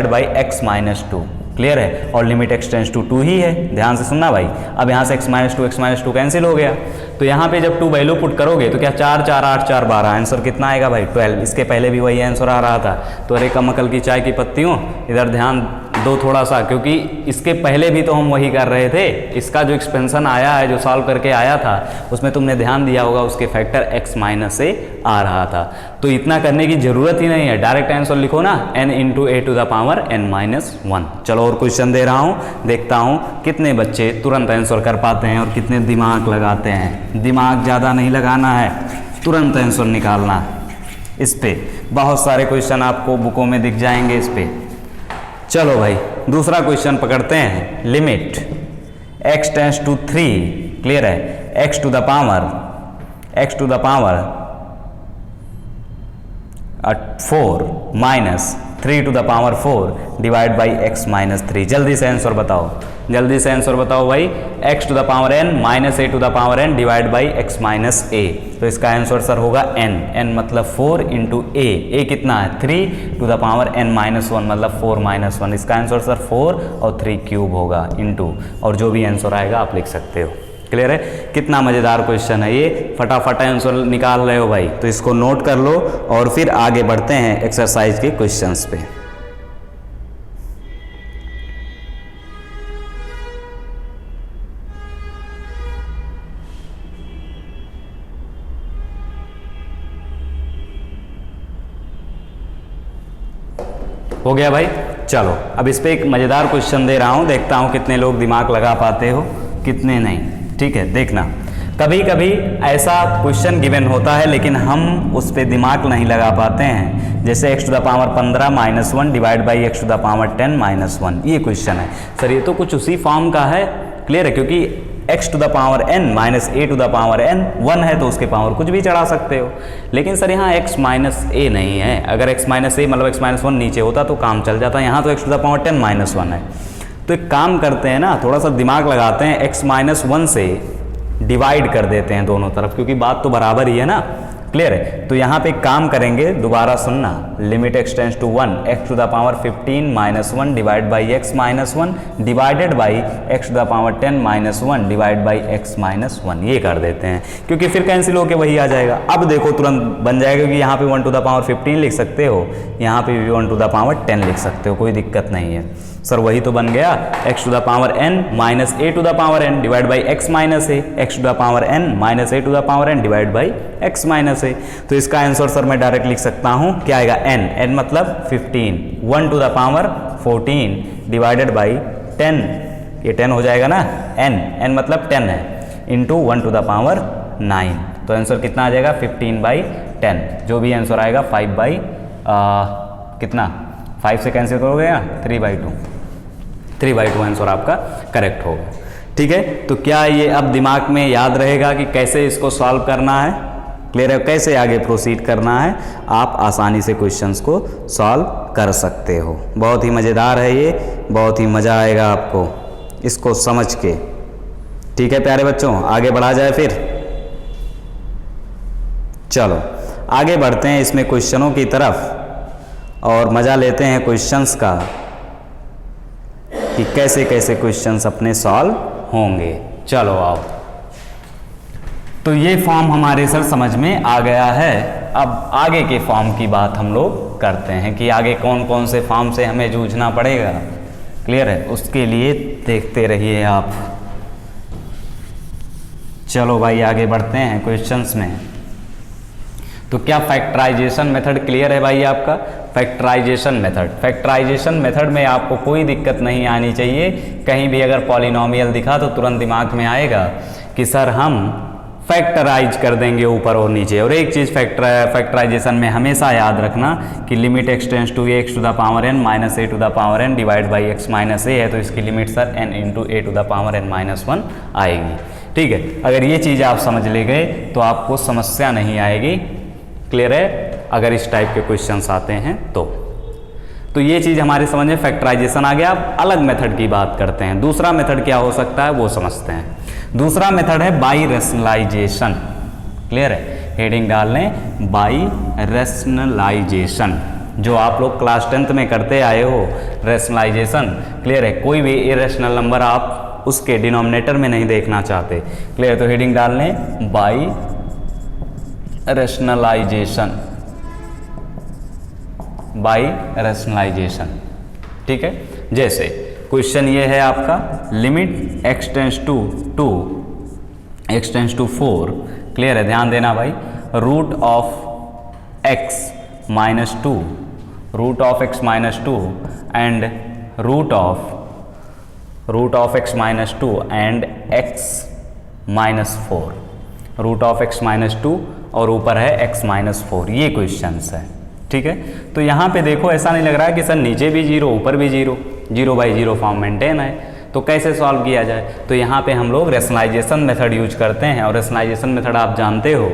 by x minus 2, clear है, और लिमिट एक्स टेंस टू 2 ही है, ध्यान से सुनना भाई। अब यहाँ से x माइनस 2 कैंसिल हो गया, तो यहाँ पे जब 2 वैल्यू पुट करोगे तो क्या 4 4 8 4 12 आंसर कितना आएगा भाई 12। इसके पहले भी वही आंसर आ रहा था, तो अरे कमकल की चाय की पत्तियों, इधर ध्यान दो थोड़ा सा, क्योंकि इसके पहले भी तो हम वही कर रहे थे। इसका जो एक्सपेंशन आया है, जो सॉल्व करके आया था, उसमें तुमने ध्यान दिया होगा, उसके फैक्टर x माइनस से आ रहा था। तो इतना करने की जरूरत ही नहीं है, डायरेक्ट आंसर लिखो ना, n into a to the power n minus 1। चलो और क्वेश्चन दे रहा हूँ, देखता हूँ कितने बच्चे तुरंत आंसर कर पाते हैं और कितने दिमाग लगाते हैं। दिमाग ज़्यादा नहीं लगाना है, तुरंत आंसर निकालना है। इस पे बहुत सारे क्वेश्चन आपको बुकों में दिख जाएंगे इस पे। चलो भाई दूसरा क्वेश्चन पकड़ते हैं, limit x tends to 3, clear है, x to the power 4 minus 3 to the power 4 divide by x minus 3। जल्दी से आंसर बताओ, जल्दी से आंसर बताओ भाई, x to the power n minus a to the power n divide by x minus a। तो इसका आंसर सर होगा n, n मतलब 4 इंटू a कितना है 3 to the power n minus 1 मतलब 4 माइनस 1। इसका आंसर सर 4 और 3 क्यूब होगा इंटू, और जो भी आंसर आएगा आप लिख सकते हो। क्लियर है, कितना मज़ेदार क्वेश्चन है ये, फटाफट आंसर निकाल रहे हो भाई, तो इसको नोट कर लो और फिर आगे बढ़ते हैं एक्सरसाइज के क्वेश्चंस पे। हो गया भाई, चलो अब इस पे एक मज़ेदार क्वेश्चन दे रहा हूँ, देखता हूँ कितने लोग दिमाग लगा पाते हो कितने नहीं, ठीक है। देखना, कभी कभी ऐसा क्वेश्चन गिवन होता है लेकिन हम उस पर दिमाग नहीं लगा पाते हैं, जैसे x to the power 15 minus 1 divide by x to the power 10 minus 1। ये क्वेश्चन है सर, ये तो कुछ उसी फॉर्म का है, क्लियर है, क्योंकि x to the power n minus a to the power n 1 है तो उसके पावर कुछ भी चढ़ा सकते हो। लेकिन सर यहाँ x माइनस ए नहीं है, अगर x माइनस ए मतलब x माइनस 1 नीचे होता तो काम चल जाता, यहाँ तो x to the power 10 minus 1 है। तो एक काम करते हैं ना, थोड़ा सा दिमाग लगाते हैं, x माइनस 1 से डिवाइड कर देते हैं दोनों तरफ, क्योंकि बात तो बराबर ही है ना, क्लियर है। तो यहाँ पे एक काम करेंगे, दोबारा सुनना, limit x tends to 1 x to the power 15 minus 1 divide by x minus 1 divided by x to the power 10 minus 1 divide by x minus 1, ये कर देते हैं, क्योंकि फिर कैंसिल होके वही आ जाएगा। अब देखो तुरंत बन जाएगा कि यहाँ पे 1 टू द पावर 15 लिख सकते हो, यहाँ पे भी 1 टू द पावर 10 लिख सकते हो, कोई दिक्कत नहीं है। सर वही तो बन गया, x to the power n minus a to the power n divide by x minus a, x to the power n minus a to the power n divide by x minus a। तो इसका answer sir मैं direct लिख सकता हूँ, क्या आएगा n मतलब 15, 1 to the power 14 divided by 10, ये 10 हो जाएगा ना, n मतलब 10 है, इंटू 1 टू द पावर 9। तो आंसर कितना आ जाएगा 15/10, जो भी आंसर आएगा 5 कितना 5 से कैंसिल करोगे या 3/2 आंसर आपका करेक्ट होगा। ठीक है, तो क्या ये अब दिमाग में याद रहेगा कि कैसे इसको सॉल्व करना है? क्लियर है, कैसे आगे प्रोसीड करना है? आप आसानी से क्वेश्चंस को सॉल्व कर सकते हो। बहुत ही मज़ेदार है ये, बहुत ही मज़ा आएगा आपको इसको समझ के। ठीक है प्यारे बच्चों, आगे बढ़ा जाए फिर। चलो आगे बढ़ते हैं इसमें क्वेश्चनों की तरफ और मज़ा लेते हैं क्वेश्चंस का कि कैसे कैसे क्वेश्चंस अपने सॉल्व होंगे। चलो आओ, तो ये फॉर्म हमारे सर समझ में आ गया है। अब आगे के फॉर्म की बात हम लोग करते हैं कि आगे कौन कौन से फॉर्म से हमें जूझना पड़ेगा। क्लियर है, उसके लिए देखते रहिए आप। चलो भाई आगे बढ़ते हैं क्वेश्चंस में। तो क्या फैक्टराइजेशन मेथड क्लियर है भाई आपका? फैक्टराइजेशन मेथड में आपको कोई दिक्कत नहीं आनी चाहिए। कहीं भी अगर पॉलिनोमियल दिखा तो तुरंत दिमाग में आएगा कि सर हम फैक्टराइज कर देंगे ऊपर और नीचे। और एक चीज़ फैक्टराइजेशन में हमेशा याद रखना कि limit x tends to x to the power n minus a to the power n divide by x minus a है, तो इसकी limit sir n into a to the power n minus 1 आएगी। ठीक है, अगर ये चीज़ आप समझ ले गए तो आपको समस्या नहीं आएगी। क्लियर है, अगर इस टाइप के क्वेश्चंस आते हैं तो ये चीज़ हमारे समझ में फैक्टराइजेशन आ गया। अब अलग मेथड की बात करते हैं। दूसरा मेथड क्या हो सकता है वो समझते हैं। दूसरा मेथड है बाई रेशनलाइजेशन। क्लियर है, हेडिंग डाल लें बाई रेशनलाइजेशन, जो आप लोग क्लास 10th में करते आए हो रेशनलाइजेशन। क्लियर है, कोई भी इरेशनल नंबर आप उसके डिनोमिनेटर में नहीं देखना चाहते। क्लियर, तो हेडिंग डाल लें बाई रेशनलाइजेशन, बाई रेशनलाइजेशन। ठीक है, जैसे क्वेश्चन ये है आपका limit x tends to 2 x tends to 4। Clear है, ध्यान देना भाई, root of x minus 2 and root of x minus 2 and x minus 4, root of x minus 2 और ऊपर है x माइनस 4। ये क्वेश्चंस है। ठीक है, तो यहाँ पे देखो ऐसा नहीं लग रहा है कि सर नीचे भी 0 ऊपर भी 0 बाई 0 फॉर्म मेंटेन है, तो कैसे सॉल्व किया जाए? तो यहाँ पे हम लोग रेशनलाइजेशन मेथड यूज करते हैं। और रेशनलाइजेशन मेथड आप जानते हो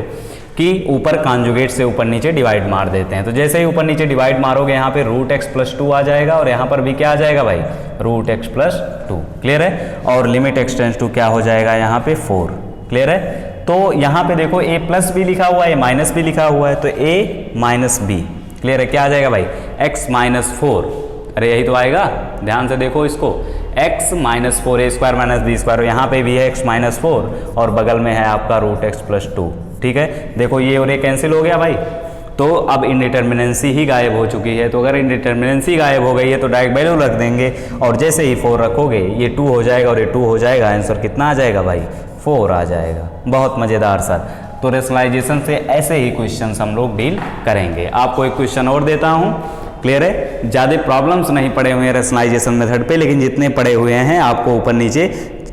कि ऊपर कॉन्जुगेट से ऊपर नीचे डिवाइड मार देते हैं। तो जैसे ही ऊपर नीचे डिवाइड मारोगे यहाँ पे रूट x प्लस 2 आ जाएगा और यहाँ पर भी क्या आ जाएगा भाई, रूट x प्लस 2। क्लियर है, और लिमिट x टेंस टू क्या हो जाएगा यहाँ पे 4। क्लियर है, तो यहाँ पे देखो a प्लस भी लिखा हुआ है, a माइनस भी लिखा हुआ है, तो a माइनस b। क्लियर है, क्या आ जाएगा भाई, x माइनस 4। अरे यही तो आएगा, ध्यान से देखो इसको, x minus 4 a square minus b square, यहाँ पे भी है x माइनस 4 और बगल में है आपका रूट x प्लस 2। ठीक है, देखो ये और ये कैंसिल हो गया भाई, तो अब इंडिटर्मिनेंसी ही गायब हो चुकी है। तो अगर इंडिटर्मिनेंसी गायब हो गई है तो डायरेक्ट वैल्यू रख देंगे और जैसे ही 4 रखोगे ये 2 हो जाएगा और ये 2 हो जाएगा, आंसर कितना आ जाएगा भाई, 4 आ जाएगा। बहुत मज़ेदार सर। तो रेशनलाइजेशन से ऐसे ही क्वेश्चंस हम लोग डील करेंगे। आपको एक क्वेश्चन और देता हूँ। क्लियर है, ज़्यादा प्रॉब्लम्स नहीं पड़े हुए हैं रेशनलाइजेशन मेथड पे, लेकिन जितने पड़े हुए हैं आपको ऊपर नीचे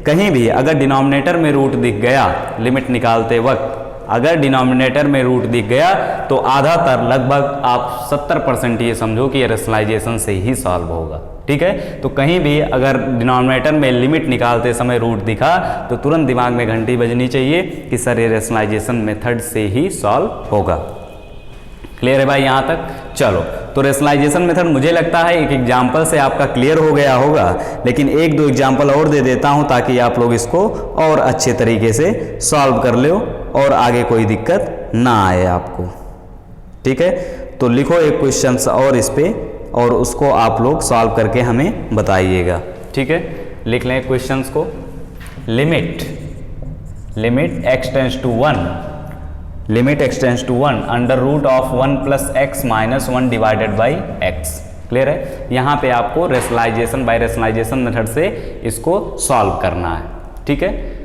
कहीं भी अगर डिनोमिनेटर में रूट दिख गया लिमिट निकालते वक्त, अगर डिनोमिनेटर में रूट दिख गया तो आधातर लगभग आप 70% ये समझो कि ये रेशनलाइजेशन से ही सॉल्व होगा। ठीक है, तो कहीं भी अगर डिनोमिनेटर में लिमिट निकालते समय रूट दिखा तो तुरंत दिमाग में घंटी बजनी चाहिए कि सर ये रेशनलाइजेशन मेथड से ही सॉल्व होगा। क्लियर है भाई यहाँ तक? चलो, तो रेशनलाइजेशन मेथड मुझे लगता है एक एग्जाम्पल से आपका क्लियर हो गया होगा, लेकिन एक दो एग्जाम्पल और दे देता हूँ ताकि आप लोग इसको और अच्छे तरीके से सॉल्व कर लो और आगे कोई दिक्कत ना आए आपको। ठीक है, तो लिखो एक क्वेश्चन और इस पे और उसको आप लोग सॉल्व करके हमें बताइएगा। ठीक है, लिख लें क्वेश्चंस को। Limit x tends to 1, limit x tends to 1 under root of 1 plus x minus 1 divided by x। Clear है। यहाँ पे आपको रेशनलाइजेशन बाय रेशनलाइजेशन मेथड से इसको सॉल्व करना है, ठीक है।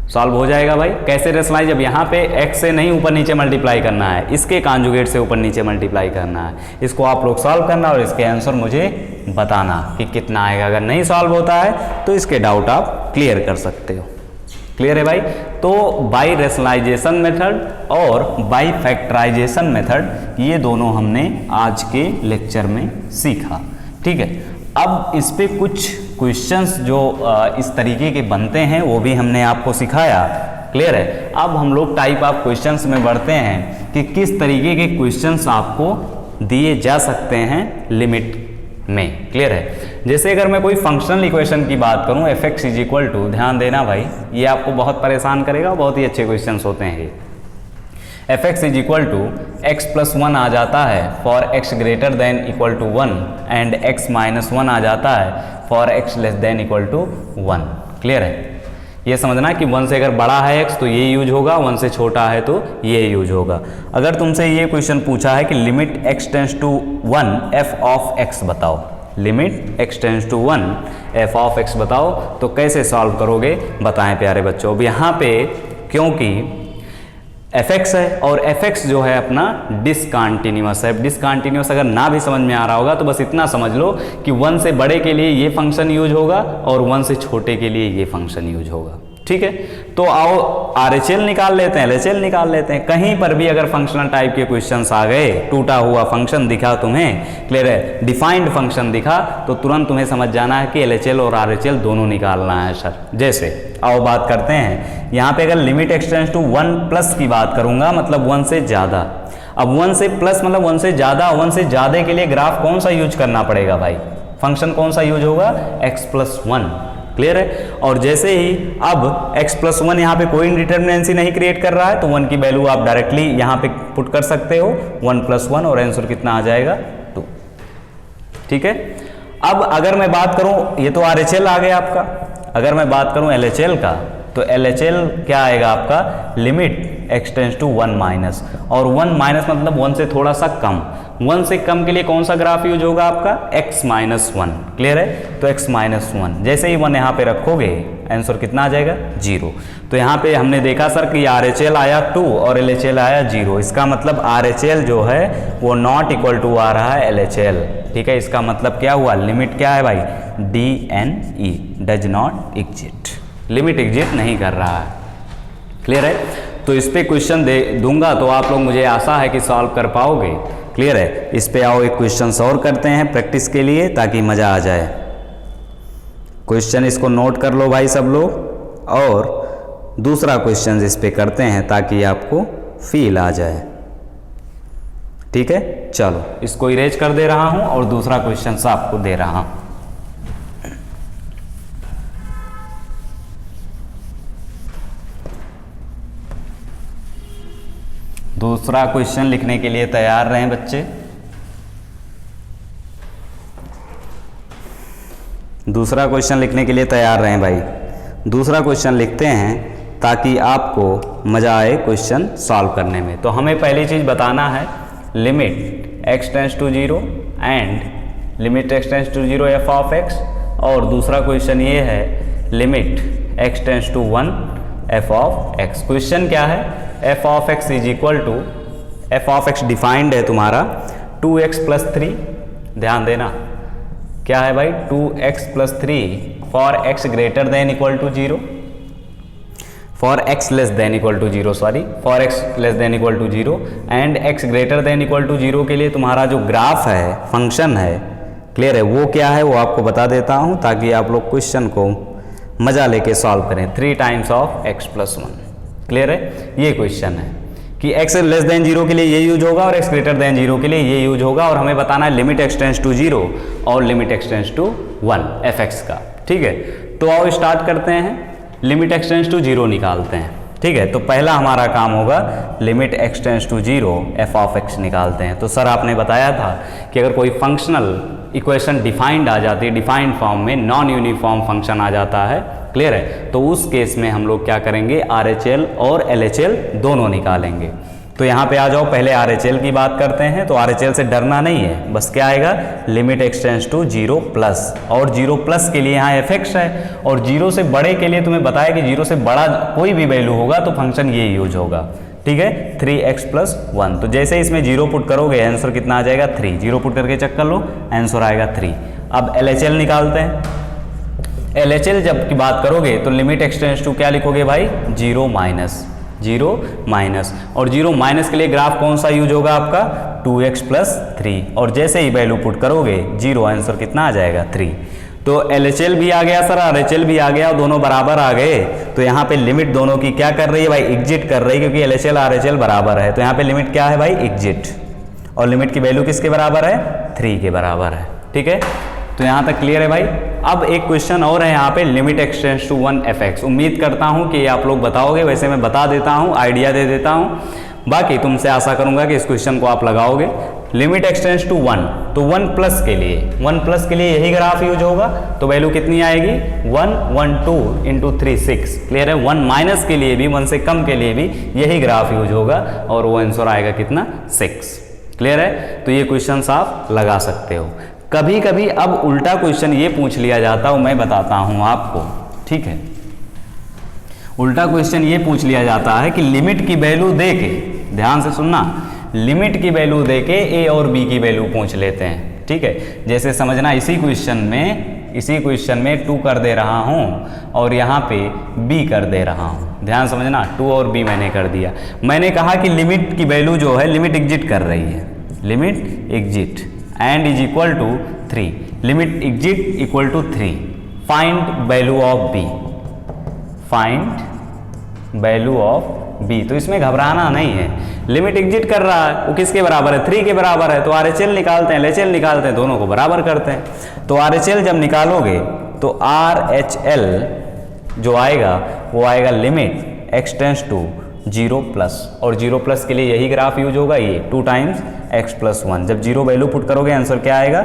सॉल्व हो जाएगा भाई। कैसे रेशनलाइज, अब यहाँ पे x से नहीं ऊपर नीचे मल्टीप्लाई करना है, इसके कॉन्जुगेट से ऊपर नीचे मल्टीप्लाई करना है। इसको आप लोग सॉल्व करना और इसके आंसर मुझे बताना कि कितना आएगा। अगर नहीं सॉल्व होता है तो इसके डाउट आप क्लियर कर सकते हो। क्लियर है भाई। तो बाई रेशनलाइजेशन मेथड और बाई फैक्टराइजेशन मेथड ये दोनों हमने आज के लेक्चर में सीखा, ठीक है। अब इस पे कुछ क्वेश्चंस जो इस तरीके के बनते हैं वो भी हमने आपको सिखाया। क्लियर है। अब हम लोग टाइप ऑफ क्वेश्चंस में बढ़ते हैं कि किस तरीके के क्वेश्चंस आपको दिए जा सकते हैं लिमिट में। क्लियर है। जैसे अगर मैं कोई फंक्शनल इक्वेशन की बात करूं f x is equal to, ध्यान देना भाई, ये आपको बहुत परेशान करेगा, बहुत ही अच्छे क्वेश्चंस होते हैं ये। F x is equal to x plus 1 आ जाता है for x greater than equal to 1 and x minus 1 आ जाता है for x less than equal to 1। Clear है। ये समझना कि 1 से अगर बड़ा है x तो ये यूज होगा, 1 से छोटा है तो ये यूज होगा। अगर तुमसे ये क्वेश्चन पूछा है कि limit x tends to 1 f of x बताओ, limit x tends to 1 f of x बताओ, तो कैसे सॉल्व करोगे बताएं प्यारे बच्चों। अब यहाँ पे क्योंकि fx है और fx जो है अपना डिसकंटिन्यूअस है। डिसकंटिन्यूअस अगर ना भी समझ में आ रहा होगा तो बस इतना समझ लो कि 1 से बड़े के लिए ये फंक्शन यूज होगा और 1 से छोटे के लिए ये फंक्शन यूज होगा, ठीक है। तो आओ RHL निकाल लेते हैं, LHL निकाल लेते हैं। कहीं पर भी अगर फंक्शनल टाइप के क्वेश्चंस आ गए, टूटा हुआ फंक्शन दिखा तुम्हें, क्लियर है, डिफाइंड फंक्शन दिखा, तो तुरंत तुम्हें समझ जाना है कि LHL और RHL दोनों निकालना है सर। जैसे आओ बात करते हैं, यहाँ पे अगर limit x tends to 1 plus की बात करूंगा, मतलब 1 से ज़्यादा। अब 1 से प्लस मतलब 1 से ज़्यादा, 1 से ज़्यादा के लिए ग्राफ कौन सा यूज करना पड़ेगा भाई, फंक्शन कौन सा यूज होगा, x प्लस 1। क्लियर है। और जैसे ही अब x प्लस 1 यहाँ पे कोई इंडिटरमिनेंसी नहीं क्रिएट कर रहा है तो 1 की वैल्यू आप डायरेक्टली यहाँ पे पुट कर सकते हो, 1 प्लस 1, और आंसर कितना आ जाएगा 2, ठीक है। अब अगर मैं बात करूँ, ये तो RHL आ गया आपका, अगर मैं बात करूँ LHL का, तो LHL क्या आएगा आपका, limit x tends to 1 minus, और 1 माइनस मतलब 1 से थोड़ा सा कम। 1 से कम के लिए कौन सा ग्राफ यूज होगा आपका, x माइनस 1। क्लियर है। तो x माइनस 1 जैसे ही 1 यहाँ पे रखोगे आंसर कितना आ जाएगा 0। तो यहाँ पे हमने देखा सर कि RHL आया 2 और LHL आया 0, इसका मतलब RHL जो है वो नॉट इक्वल टू आ रहा है LHL, ठीक है। इसका मतलब क्या हुआ, लिमिट क्या है भाई, DNE does not exist, limit exist नहीं कर रहा है। क्लियर है। तो इस पे क्वेश्चन दे दूंगा तो आप लोग, मुझे आशा है कि सॉल्व कर पाओगे। क्लियर है। इस पे आओ एक क्वेश्चन और करते हैं प्रैक्टिस के लिए ताकि मज़ा आ जाए। क्वेश्चन इसको नोट कर लो भाई सब लोग, और दूसरा क्वेश्चन इस पे करते हैं ताकि आपको फील आ जाए, ठीक है। चलो इसको इरेज कर दे रहा हूं और दूसरा क्वेश्चन आपको दे रहा हूं। दूसरा क्वेश्चन लिखने के लिए तैयार रहें बच्चे। दूसरा क्वेश्चन लिखने के लिए तैयार रहें भाई। दूसरा क्वेश्चन लिखते हैं ताकि आपको मज़ा आए क्वेश्चन सॉल्व करने में। तो हमें पहली चीज़ बताना है, limit x tends to 0 and limit x tends to 0 f of x, और दूसरा क्वेश्चन ये है limit x tends to 1 f of x। Question क्या है, f of x is equal to, f of x defined है तुम्हारा 2x plus 3, ध्यान देना क्या है भाई, 2x plus 3 for x greater than equal to 0, for x less than equal to 0, sorry, for x less than equal to 0 and x greater than equal to 0 के लिए तुम्हारा जो ग्राफ है, फंक्शन है, क्लियर है, वो क्या है वो आपको बता देता हूँ ताकि आप लोग क्वेश्चन को मज़ा लेके सॉल्व करें। 3 times of x plus 1। Clear है। ये क्वेश्चन है कि x लेस देन 0 के लिए ये यूज होगा और x ग्रेटर देन 0 के लिए ये यूज होगा, और हमें बताना है लिमिट x टेंड्स टू 0 और limit x tends to 1 fx का, ठीक है। तो आओ स्टार्ट करते हैं, लिमिट x टेंड्स टू 0 निकालते हैं, ठीक है। तो पहला हमारा काम होगा limit x tends to 0 f of x निकालते हैं। तो सर आपने बताया था कि अगर कोई फंक्शनल इक्वेशन डिफाइंड आ जाती है, डिफाइंड फॉर्म में नॉन यूनिफॉर्म फंक्शन आ जाता है, क्लियर है, तो उस केस में हम लोग क्या करेंगे, RHL और LHL दोनों निकालेंगे। तो यहाँ पे आ जाओ, पहले RHL की बात करते हैं। तो RHL से डरना नहीं है, बस क्या आएगा, लिमिट एक्सटेंड्स टू 0 प्लस, और 0 प्लस के लिए यहाँ fx है, और 0 से बड़े के लिए तुम्हें बताया कि 0 से बड़ा कोई भी वैल्यू होगा तो फंक्शन ये यूज होगा, ठीक है, 3x + 1। तो जैसे इसमें 0 पुट करोगे आंसर कितना आ जाएगा, 3। 0 पुट करके चेक कर लो, आंसर आएगा 3। अब LHL निकालते हैं। LHL जब की बात करोगे तो लिमिट एक्सटेंड्स टू क्या लिखोगे भाई, 0 माइनस, और 0 माइनस के लिए ग्राफ कौन सा यूज होगा आपका, 2x + 3, और जैसे ही वैल्यू पुट करोगे 0, आंसर कितना आ जाएगा, 3। तो LHL भी आ गया सर, RHL भी आ गया, दोनों बराबर आ गए। तो यहाँ पे लिमिट दोनों की क्या कर रही है भाई, एग्जिट कर रही है, क्योंकि LHL RHL बराबर है। तो यहाँ पे लिमिट क्या है भाई, एग्जिट, और लिमिट की वैल्यू किसके बराबर है, 3 के बराबर है, ठीक है। तो यहाँ तक क्लियर है भाई। अब एक क्वेश्चन और है यहाँ पे, लिमिट एक्सटेंड्स टू 1 fx। उम्मीद करता हूँ कि आप लोग बताओगे, वैसे मैं बता देता हूँ, आइडिया दे देता हूँ, बाकी तुमसे आशा करूँगा कि इस क्वेश्चन को आप लगाओगे। लिमिट एक्सटेंड्स टू 1, तो 1 प्लस के लिए यही ग्राफ यूज होगा। तो वैल्यू कितनी आएगी, 1 1 2 × 3 6। क्लियर है। 1 माइनस के लिए भी, 1 से कम के लिए भी यही ग्राफ यूज होगा, और वो आंसर आएगा कितना, 6। क्लियर है। तो ये क्वेश्चन आप लगा सकते हो। कभी कभी अब उल्टा क्वेश्चन ये पूछ लिया जाता है, मैं बताता हूँ आपको, ठीक है। उल्टा क्वेश्चन ये पूछ लिया जाता है कि लिमिट की वैल्यू दे के, ध्यान से सुनना, लिमिट की वैल्यू दे के ए और बी की वैल्यू पूछ लेते हैं, ठीक है। जैसे समझना, इसी क्वेश्चन में 2 कर दे रहा हूँ और यहाँ पे b कर दे रहा हूँ। ध्यान समझना, 2 और b मैंने कर दिया। मैंने कहा कि लिमिट की वैल्यू जो है, लिमिट एग्जिट कर रही है, limit exist and is equal to 3, limit exist equal to 3, find value of b, find value of b। तो इसमें घबराना नहीं है, लिमिट एग्जिट कर रहा है, वो किसके बराबर है, 3 के बराबर है। तो RHL निकालते हैं, LHL निकालते हैं, दोनों को बराबर करते हैं। तो RHL जब निकालोगे तो RHL जो आएगा वो आएगा लिमिट एक्सटेंड्स टू 0 प्लस, और 0 प्लस के लिए यही ग्राफ यूज होगा, ये 2 टाइम्स x + 1। जब 0 वैल्यू पुट करोगे आंसर क्या आएगा,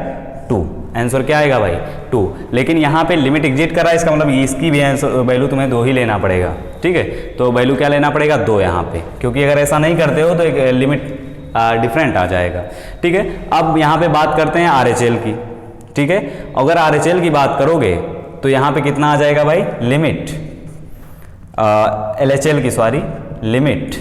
2। आंसर क्या आएगा भाई, 2। लेकिन यहाँ पे लिमिट एग्जिट कर रहा है, इसका मतलब इसकी भी आंसर वैल्यू तुम्हें 2 ही लेना पड़ेगा, ठीक है। तो वैल्यू क्या लेना पड़ेगा, 2 यहाँ पे, क्योंकि अगर ऐसा नहीं करते हो तो एक लिमिट डिफरेंट आ जाएगा, ठीक है। अब यहाँ पे बात करते हैं RHL की, ठीक है। अगर RHL की बात करोगे तो यहाँ पे कितना आ जाएगा भाई, लिमिट LHL की, sorry, limit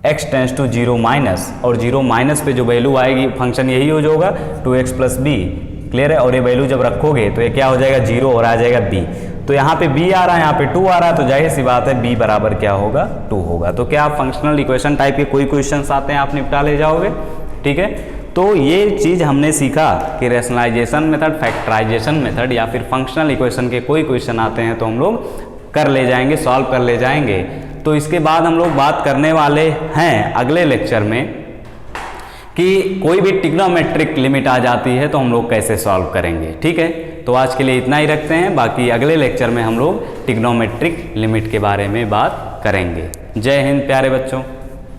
x tends to 0 minus, और 0 माइनस पे जो वैल्यू आएगी, फंक्शन यही यूज होगा, 2x + b। क्लियर है। और ये वैल्यू जब रखोगे तो ये क्या हो जाएगा, 0, और आ जाएगा b। तो यहाँ पे b आ रहा है, यहाँ पे 2 आ रहा है, तो जाहिर सी बात है b बराबर क्या होगा, 2 होगा। तो क्या आप फंक्शनल इक्वेशन टाइप के कोई क्वेश्चंस आते हैं आप निपटा ले जाओगे, ठीक है। तो ये चीज़ हमने सीखा कि रैशनलाइजेशन मेथड, फैक्टराइजेशन मेथड, या फिर फंक्शनल इक्वेशन के कोई क्वेश्चन आते हैं तो हम लोग कर ले जाएंगे, सॉल्व कर ले जाएंगे। तो इसके बाद हम लोग बात करने वाले हैं अगले लेक्चर में कि कोई भी ट्रिग्नोमेट्रिक लिमिट आ जाती है तो हम लोग कैसे सॉल्व करेंगे, ठीक है। तो आज के लिए इतना ही रखते हैं, बाकी अगले लेक्चर में हम लोग ट्रिग्नोमेट्रिक लिमिट के बारे में बात करेंगे। जय हिंद प्यारे बच्चों।